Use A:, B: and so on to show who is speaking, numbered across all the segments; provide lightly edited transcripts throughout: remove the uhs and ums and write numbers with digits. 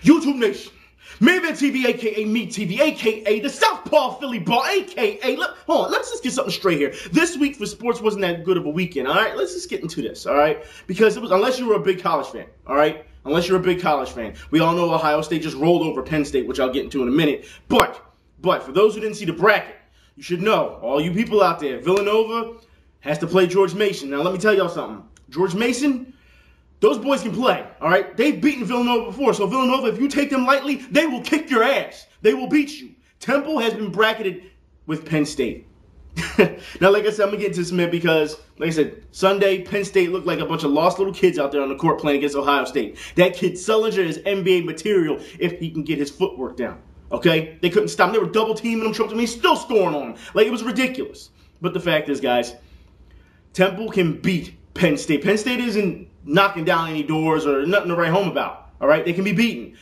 A: YouTube Nation, Maven TV, aka Me TV, aka the Southpaw Philly Ball, aka, hold on, let's just get something straight here. This week for sports wasn't that good of a weekend, all right? Let's just get into this, all right? Because it was, unless you were a big college fan, all right? Unless you're a big college fan. We all know Ohio State just rolled over Penn State, which I'll get into in a minute. But for those who didn't see the bracket, you should know, all you people out there, Villanova has to play George Mason. Now, let me tell y'all something. George Mason, those boys can play, all right? They've beaten Villanova before, so Villanova, if you take them lightly, they will kick your ass. They will beat you. Temple has been bracketed with Penn State. Now, like I said, I'm going to get into this, man, because, like I said, Sunday, Penn State looked like a bunch of lost little kids out there on the court playing against Ohio State. That kid Sullinger is NBA material if he can get his footwork down, okay? They couldn't stop him. They were double-teaming him, choking him. He's still scoring on him. Like, it was ridiculous. But the fact is, guys, Temple can beat Penn State. Penn State isn't knocking down any doors or nothing to write home about, all right? They can be beaten.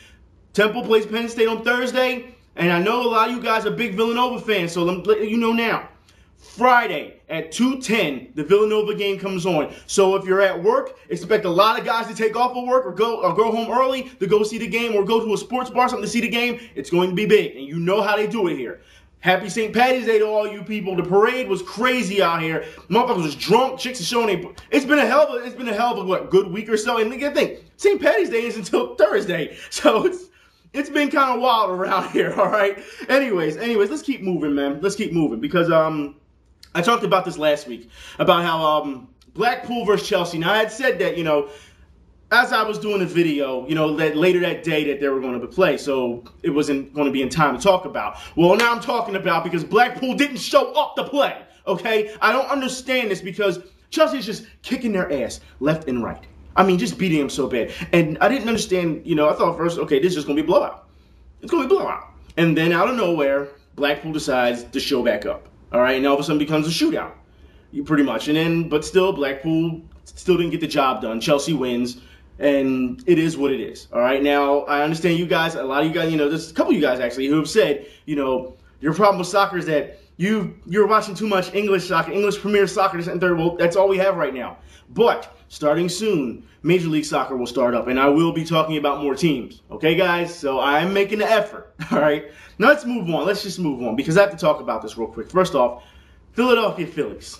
A: Temple plays Penn State on Thursday, and I know a lot of you guys are big Villanova fans, so let you know now. Friday at 2:10, the Villanova game comes on. So if you're at work, expect a lot of guys to take off of work or go home early to go see the game or go to a sports bar, something to see the game. It's going to be big, and you know how they do it here. Happy St. Patty's Day to all you people. The parade was crazy out here. Motherfuckers was drunk. Chicks are showing. It's been a hell of a what, good week or so. And again, think St. Patty's Day is until Thursday, so it's been kind of wild around here. All right. Anyways, let's keep moving, man. Let's keep moving because I talked about this last week about how Blackpool versus Chelsea. Now I had said that, you know, as I was doing the video, you know, that later that day that they were going to play, so it wasn't going to be in time to talk about. Well, now I'm talking about because Blackpool didn't show up to play, okay? I don't understand this because Chelsea's just kicking their ass left and right. I mean, just beating them so bad. And I didn't understand, you know, I thought first, okay, this is just going to be a blowout. It's going to be a blowout. And then out of nowhere, Blackpool decides to show back up, all right? And all of a sudden becomes a shootout, pretty much. And then, but still, Blackpool still didn't get the job done. Chelsea wins. And it is what it is, all right? Now, I understand you guys, a lot of you guys, you know, there's a couple of you guys, actually, who have said, you know, your problem with soccer is that you're watching too much English soccer, English Premier Soccer, this and third. Well, that's all we have right now. But starting soon, Major League Soccer will start up, and I will be talking about more teams, okay, guys? So I'm making the effort, all right? Now, let's move on. Let's just move on, because I have to talk about this real quick. First off, Philadelphia Phillies,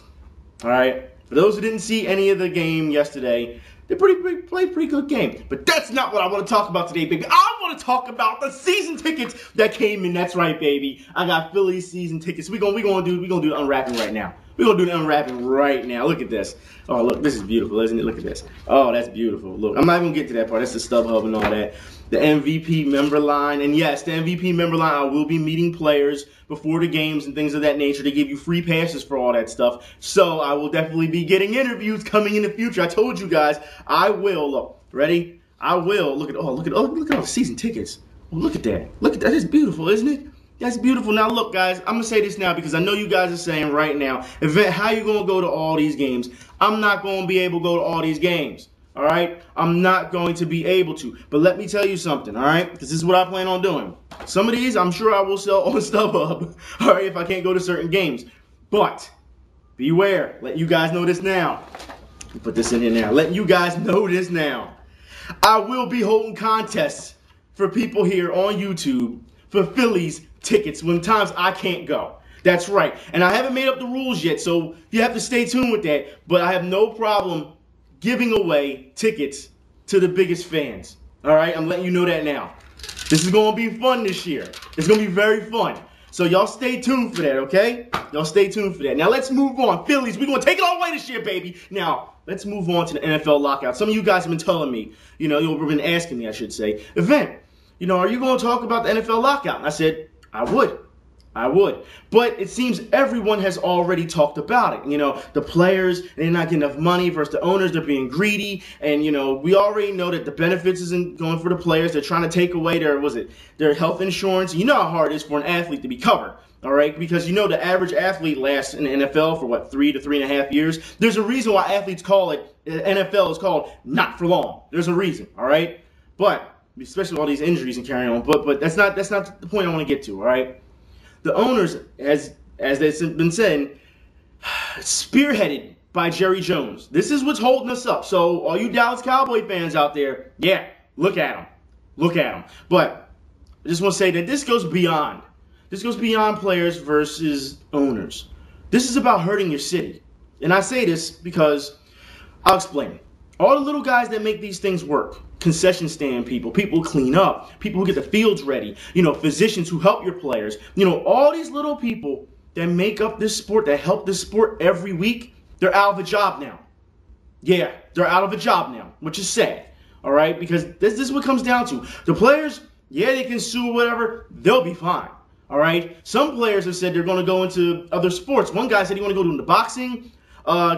A: all right? For those who didn't see any of the game yesterday, they played a pretty good game. But that's not what I want to talk about today, baby. I want to talk about the season tickets that came in. That's right, baby. I got Phillies season tickets. We're gonna do the unwrapping right now. We're gonna do the unwrapping right now. Look at this. Oh, look, this is beautiful, isn't it? Look at this. Oh, that's beautiful. Look, I'm not even gonna get to that part. That's the StubHub and all that. The MVP member line. And yes, the MVP member line, I will be meeting players before the games and things of that nature to give you free passes for all that stuff. So I will definitely be getting interviews coming in the future. I told you guys, I will. Look, ready? I will. Look at all the season tickets. Oh, look at that. Look at that. It's beautiful, isn't it? That's beautiful. Now, look, guys, I'm going to say this now because I know you guys are saying right now, Yvette, how you going to go to all these games? I'm not going to be able to go to all these games. All right? I'm not going to be able to. But let me tell you something, all right? Because this is what I plan on doing. Some of these, I'm sure I will sell on StubHub, all right, if I can't go to certain games. But beware. Let you guys know this now. Put this in here now. Let you guys know this now. I will be holding contests for people here on YouTube for Phillies tickets when times I can't go. That's right. And I haven't made up the rules yet, so you have to stay tuned with that. But I have no problem giving away tickets to the biggest fans. All right? I'm letting you know that now. This is going to be fun this year. It's going to be very fun. So y'all stay tuned for that, okay? Y'all stay tuned for that. Now let's move on. Phillies, we're going to take it all the way this year, baby. Now, let's move on to the NFL lockout. Some of you guys have been telling me, you know, you've been asking me, I should say, Event, you know, are you going to talk about the NFL lockout? And I said, I would. But it seems everyone has already talked about it. You know, the players, they're not getting enough money versus the owners, they're being greedy. And, you know, we already know that the benefits isn't going for the players. They're trying to take away their health insurance. You know how hard it is for an athlete to be covered. All right, because you know the average athlete lasts in the NFL for what, 3 to 3.5 years. There's a reason why athletes call it, NFL is called not for long. There's a reason, all right? But, especially with all these injuries and carrying on, but that's not the point I want to get to, all right? The owners, as they've been saying, spearheaded by Jerry Jones. This is what's holding us up. So all you Dallas Cowboy fans out there, yeah, look at him. Look at them. But I just want to say that this goes beyond. This goes beyond players versus owners. This is about hurting your city. And I say this because I'll explain. All the little guys that make these things work, concession stand people, people who clean up, people who get the fields ready, physicians who help your players, all these little people that make up this sport, that help this sport every week, they're out of a job now. Yeah, they're out of a job now, which is sad, all right? Because this is what it comes down to. The players, yeah, they can sue or whatever, they'll be fine, all right? Some players have said they're going to go into other sports. One guy said he wanted to go into boxing.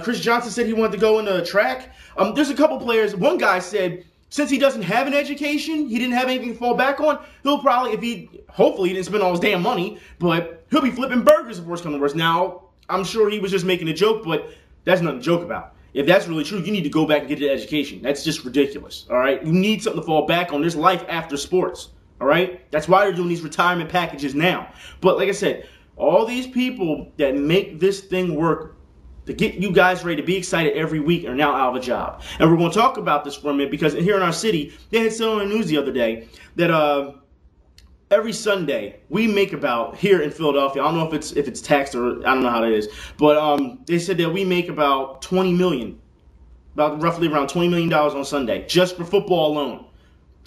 A: Chris Johnson said he wanted to go into track. There's a couple players. One guy said since he doesn't have an education, he didn't have anything to fall back on, he'll probably, hopefully he didn't spend all his damn money, but he'll be flipping burgers if worse comes to worse. Now, I'm sure he was just making a joke, but that's nothing to joke about. If that's really true, you need to go back and get an education. That's just ridiculous, all right? You need something to fall back on. There's life after sports, all right? That's why they're doing these retirement packages now. But like I said, all these people that make this thing work to get you guys ready to be excited every week are now out of a job. And we're going to talk about this for a minute because here in our city, they had said on the news the other day that every Sunday we make about, here in Philadelphia, I don't know if it's taxed or I don't know how that is, but they said that we make about $20 million, about roughly around $20 million on Sunday just for football alone.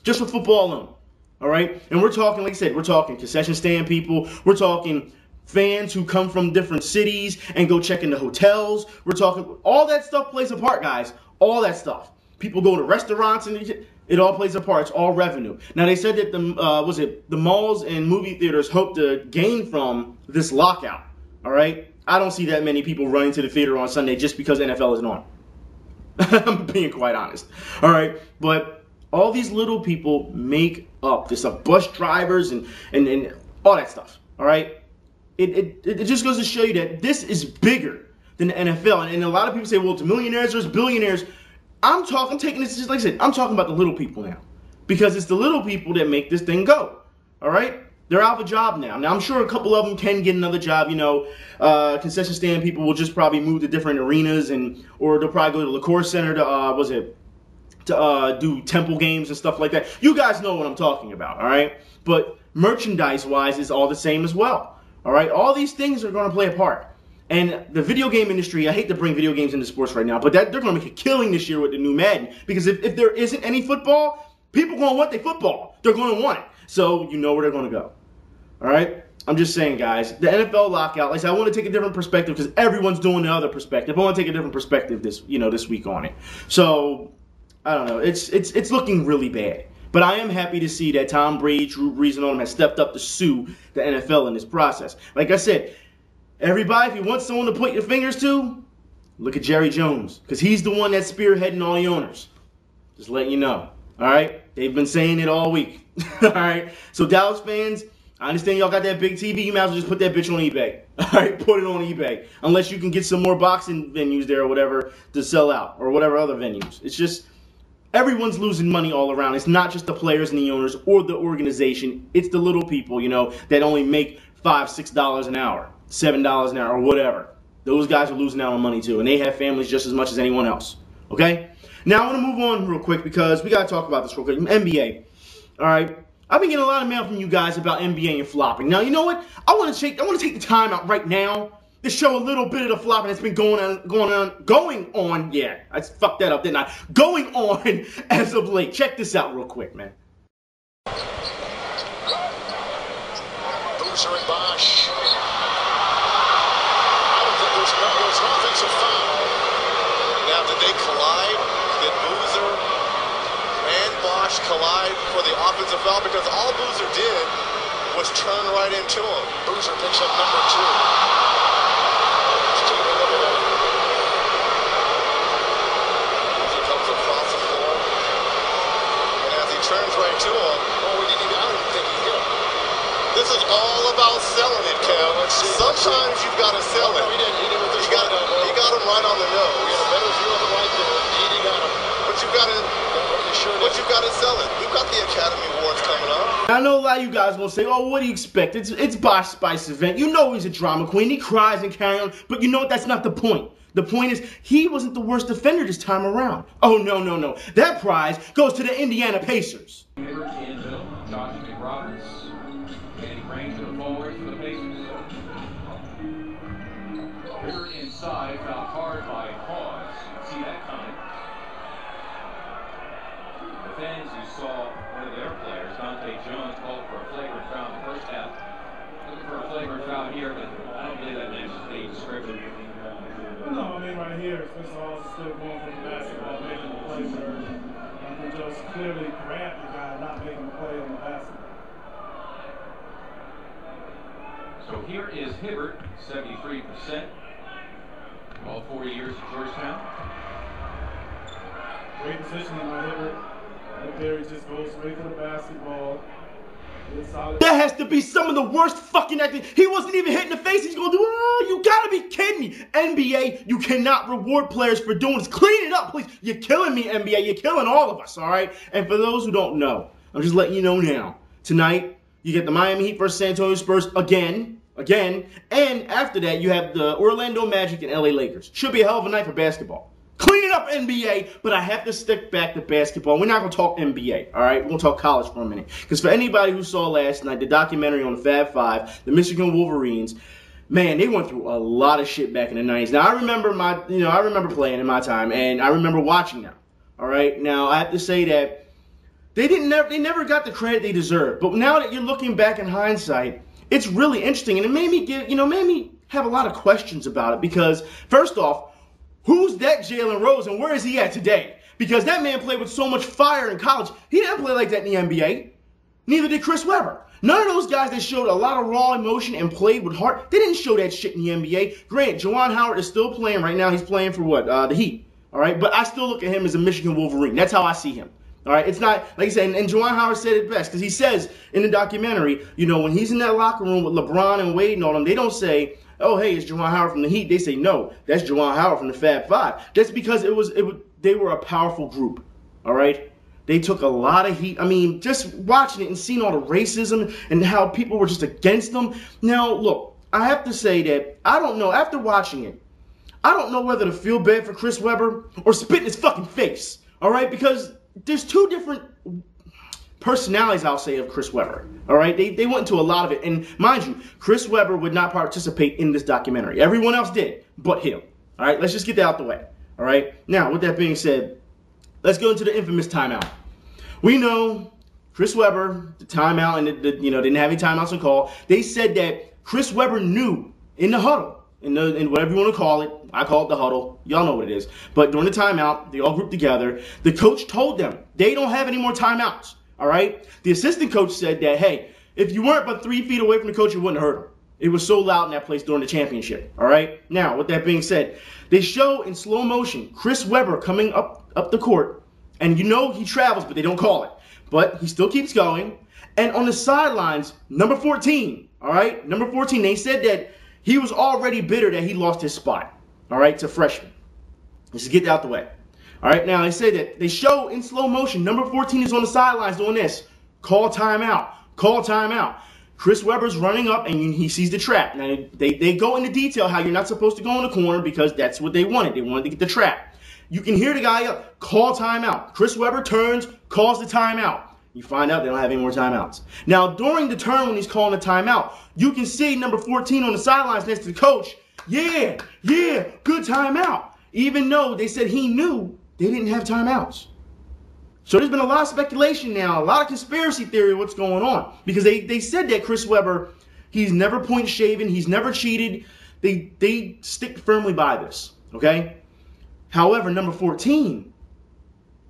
A: Just for football alone. All right? And we're talking, like I said, we're talking concession stand people, we're talking fans who come from different cities and go check into hotels. We're talking, all that stuff plays a part, guys. All that stuff. People go to restaurants and it all plays a part. It's all revenue. Now, they said that the malls and movie theaters hope to gain from this lockout. All right? I don't see that many people running to the theater on Sunday just because NFL isn't on. I'm being quite honest. All right? But all these little people make up this stuff. Bus drivers and all that stuff. All right? It just goes to show you that this is bigger than the NFL. And a lot of people say, well, to millionaires, there's billionaires. I'm taking this, just like I said, I'm talking about the little people now. Because it's the little people that make this thing go. All right? They're out of a job now. Now, I'm sure a couple of them can get another job. Concession stand people will just probably move to different arenas, or they'll probably go to the Liquor Center to do temple games and stuff like that. You guys know what I'm talking about, all right? But merchandise-wise, it's all the same as well. All right, all these things are going to play a part. And the video game industry, I hate to bring video games into sports right now, but they're going to make a killing this year with the new Madden. Because if there isn't any football, people are going to want their football. They're going to want it. So you know where they're going to go. All right? I'm just saying, guys, the NFL lockout, like I said, I want to take a different perspective because everyone's doing the other perspective. I want to take a different perspective this week on it. So, I don't know. It's looking really bad. But I am happy to see that Tom Brady, Drew Brees, and all them have stepped up to sue the NFL in this process. Like I said, everybody, if you want someone to point your fingers to, look at Jerry Jones. Because he's the one that's spearheading all the owners. Just letting you know. All right? They've been saying it all week. All right? So Dallas fans, I understand y'all got that big TV. You might as well just put that bitch on eBay. All right? Put it on eBay. Unless you can get some more boxing venues there or whatever to sell out. Or whatever other venues. It's just... everyone's losing money all around. It's not just the players and the owners or the organization. It's the little people, that only make $5, $6 an hour, $7 an hour, or whatever. Those guys are losing out on money too, and they have families just as much as anyone else. Okay? Now I want to move on real quick because we got to talk about this real quick. NBA. All right? I've been getting a lot of mail from you guys about NBA and flopping. Now, you know what? I want to take the time out right now to show a little bit of the flopping that's been going on. Yeah, I fucked that up, didn't I? Going on as of late. Check this out real quick, man.
B: Boozer and Bosch. I don't think there's no offensive foul. Now, did they collide? Did Boozer and Bosch collide for the offensive foul? Because all Boozer did was turn right into him. Boozer picks up number 2. Turns right to him. Oh, I don't think he hit him. This is all about selling it, Kev. Sometimes you've got to sell it. He didn't. He did with this right elbow. He got him right on the nose. He had a better view of it right there. He got him. But you've got to sell it. We've got the Academy Awards coming up.
A: I know a lot of you guys will say, oh, what do you expect? It's Bosch Spice's event. You know he's a drama queen. He cries and carries on. But you know what? That's not the point. The point is, he wasn't the worst defender this time around. Oh, no, no, no. That prize goes to the Indiana Pacers.
C: Inside, fouled hard by Hawes. See that coming. The fans who saw one of their players, Dante Jones, called for a flagrant foul in the first half. Looking for a flagrant foul here, but I don't believe that matches the description.
D: No, I mean right here, Chris Hawes is still going for the basketball, making the play where Uncle Joe's clearly grabbed the guy, not making the play on the basketball.
C: So here is Hibbert, 73%. All 40 years at Georgetown.
D: Great positioning by Hibbert. Right there, he just goes straight to the basketball.
A: That has to be some of the worst fucking acting. He wasn't even hit in the face. He's going to do, oh, you gotta be kidding me. NBA, you cannot reward players for doing this. Clean it up, please. You're killing me, NBA. You're killing all of us, all right? And for those who don't know, I'm just letting you know now. Tonight, you get the Miami Heat versus San Antonio Spurs again. And after that, you have the Orlando Magic and LA Lakers. Should be a hell of a night for basketball. Clean it up, NBA, but I have to stick back to basketball. We're not going to talk NBA, all right? We're going to talk college for a minute. Because for anybody who saw last night, the documentary on the Fab Five, the Michigan Wolverines, man, they went through a lot of shit back in the 90s. Now, I remember playing in my time, and I remember watching them, all right? Now, I have to say that they never got the credit they deserved. But now that you're looking back in hindsight, it's really interesting, and it made me have a lot of questions about it because, first off, who's that Jalen Rose and where is he at today? Because that man played with so much fire in college. He didn't play like that in the NBA. Neither did Chris Webber. None of those guys that showed a lot of raw emotion and played with heart, they didn't show that shit in the NBA. Granted, Juwan Howard is still playing right now. He's playing for what? The Heat. All right? But I still look at him as a Michigan Wolverine. That's how I see him. All right, it's not, like I said, and Juwan Howard said it best, because he says in the documentary, when he's in that locker room with LeBron and Wade and all them, they don't say, oh, hey, it's Juwan Howard from the Heat. They say, no, that's Juwan Howard from the Fab Five. That's because they were a powerful group, all right? They took a lot of heat. I mean, just watching it and seeing all the racism and how people were just against them. Now, look, I have to say that, I don't know, after watching it, I don't know whether to feel bad for Chris Webber or spit in his fucking face, all right? Because there's two different personalities, I'll say, of Chris Webber. All right, they went into a lot of it, and mind you, Chris Webber would not participate in this documentary. Everyone else did, but him. All right, let's just get that out the way. All right. Now, with that being said, let's go into the infamous timeout. We know Chris Webber, the timeout, and didn't have any timeouts to call. They said that Chris Webber knew in the huddle. In whatever you want to call it, I call it the huddle. Y'all know what it is. But during the timeout, they all grouped together. The coach told them they don't have any more timeouts. All right? The assistant coach said that, hey, if you weren't but 3 feet away from the coach, it wouldn't hurt him. It was so loud in that place during the championship. All right? Now, with that being said, they show in slow motion Chris Webber coming up the court. And he travels, but they don't call it. But he still keeps going. And on the sidelines, number 14, all right? Number 14, they said that he was already bitter that he lost his spot, all right, to freshman. Let's just get that out the way. All right, now they say that they show in slow motion, number 14 is on the sidelines doing this. Call timeout. Call timeout. Chris Webber's running up and he sees the trap. Now, they go into detail how you're not supposed to go in the corner because that's what they wanted. They wanted to get the trap. You can hear the guy up, call timeout. Chris Webber turns, calls the timeout. You find out they don't have any more timeouts. Now, during the turn when he's calling the timeout, you can see number 14 on the sidelines next to the coach. Yeah, good timeout. Even though they said he knew they didn't have timeouts. So there's been a lot of speculation now, a lot of conspiracy theory of what's going on. Because they said that Chris Webber, he's never point shaven, he's never cheated. They stick firmly by this, okay? However, number 14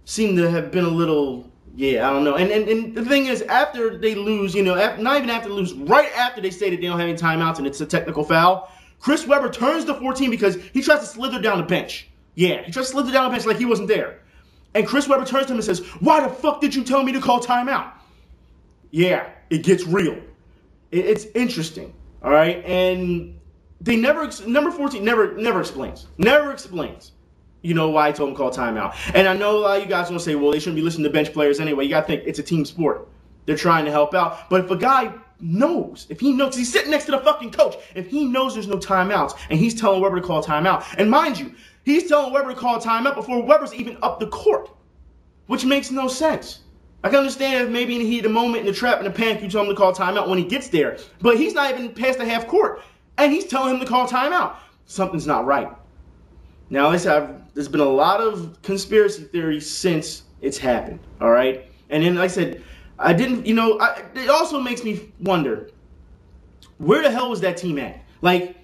A: seemed to have been a little... yeah, I don't know. And the thing is, after they lose, not even after they lose, right after they say that they don't have any timeouts and it's a technical foul, Chris Webber turns to 14 because he tries to slither down the bench. Yeah, he tries to slither down the bench like he wasn't there. And Chris Webber turns to him and says, why the fuck did you tell me to call timeout? Yeah, it gets real. It's interesting, all right? And they number 14 never explains. Never explains. Why I told him to call timeout. And I know a lot of you guys will say, well, they shouldn't be listening to bench players anyway. You got to think it's a team sport. They're trying to help out. But if a guy knows, because he's sitting next to the fucking coach, if he knows there's no timeouts and he's telling Weber to call timeout, and mind you, he's telling Weber to call timeout before Weber's even up the court, which makes no sense. I can understand if maybe in the heat of the moment, in the trap, in the panic, you tell him to call timeout when he gets there, but he's not even past the half court, and he's telling him to call timeout. Something's not right. Now, there's been a lot of conspiracy theories since it's happened, all right? And then, like I said, it also makes me wonder, where the hell was that team at? Like,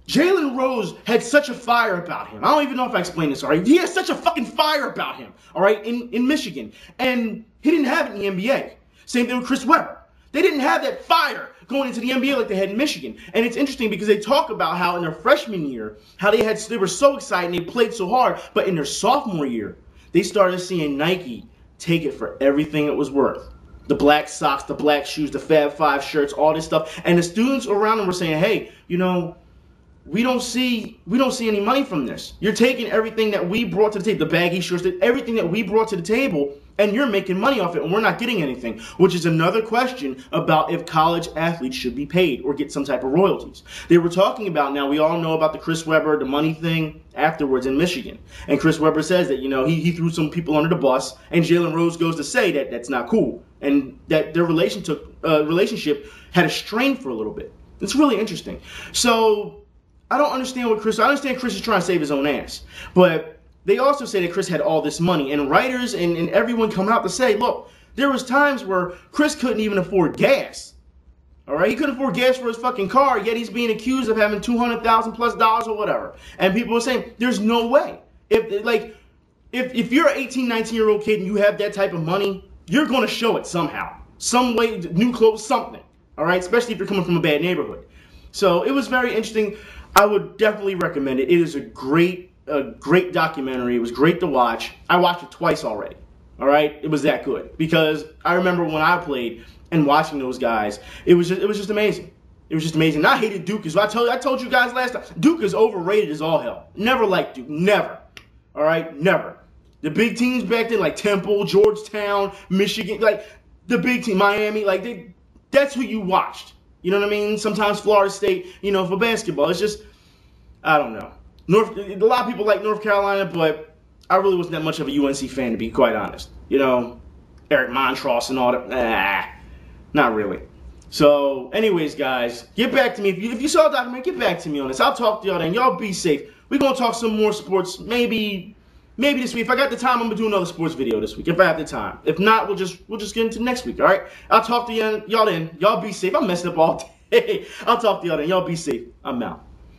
A: Jalen Rose had such a fire about him. I don't even know if I explained this, all right? He had such a fucking fire about him, all right, in Michigan. And he didn't have it in the NBA. Same thing with Chris Webber. They didn't have that fire going into the NBA like they had in Michigan. And it's interesting because they talk about how in their freshman year, how they were so excited and they played so hard. But in their sophomore year, they started seeing Nike take it for everything it was worth. The black socks, the black shoes, the Fab Five shirts, all this stuff. And the students around them were saying, hey, we don't see any money from this. You're taking everything that we brought to the table, the baggy shirts, everything that we brought to the table, and you're making money off it, and we're not getting anything, which is another question about if college athletes should be paid or get some type of royalties. They were talking about, now we all know about the Chris Webber, the money thing afterwards in Michigan. And Chris Webber says that, he threw some people under the bus, and Jalen Rose goes to say that that's not cool, and that their relationship had a strain for a little bit. It's really interesting. So I don't understand I understand Chris is trying to save his own ass. But they also say that Chris had all this money. And writers and everyone come out to say, look, there was times where Chris couldn't even afford gas. All right? He couldn't afford gas for his fucking car, yet he's being accused of having $200,000+ or whatever. And people are saying, there's no way. If you're an 18, 19-year-old kid and you have that type of money, you're going to show it somehow. Some way, new clothes, something. All right? Especially if you're coming from a bad neighborhood. So it was very interesting. I would definitely recommend it. It is a great documentary. It was great to watch. I watched it twice already. All right, it was that good because I remember when I played and watching those guys. It was just amazing. It was just amazing. And I hated Duke as well. I told you guys last time. Duke is overrated as all hell. Never liked Duke. Never. All right, never. The big teams back then, like Temple, Georgetown, Michigan, like the big team, Miami, that's who you watched. You know what I mean? Sometimes Florida State, for basketball. It's just, I don't know. A lot of people like North Carolina, but I really wasn't that much of a UNC fan, to be quite honest. Eric Montross and all that. Not really. So, anyways, guys, get back to me. If you saw the documentary, get back to me on this. I'll talk to y'all then. Y'all be safe. We're going to talk some more sports maybe this week. If I got the time, I'm going to do another sports video this week. If I have the time. If not, we'll just get into next week, all right? I'll talk to y'all then. Y'all be safe. I'm messing up all day. I'll talk to y'all then. Y'all be safe. I'm out.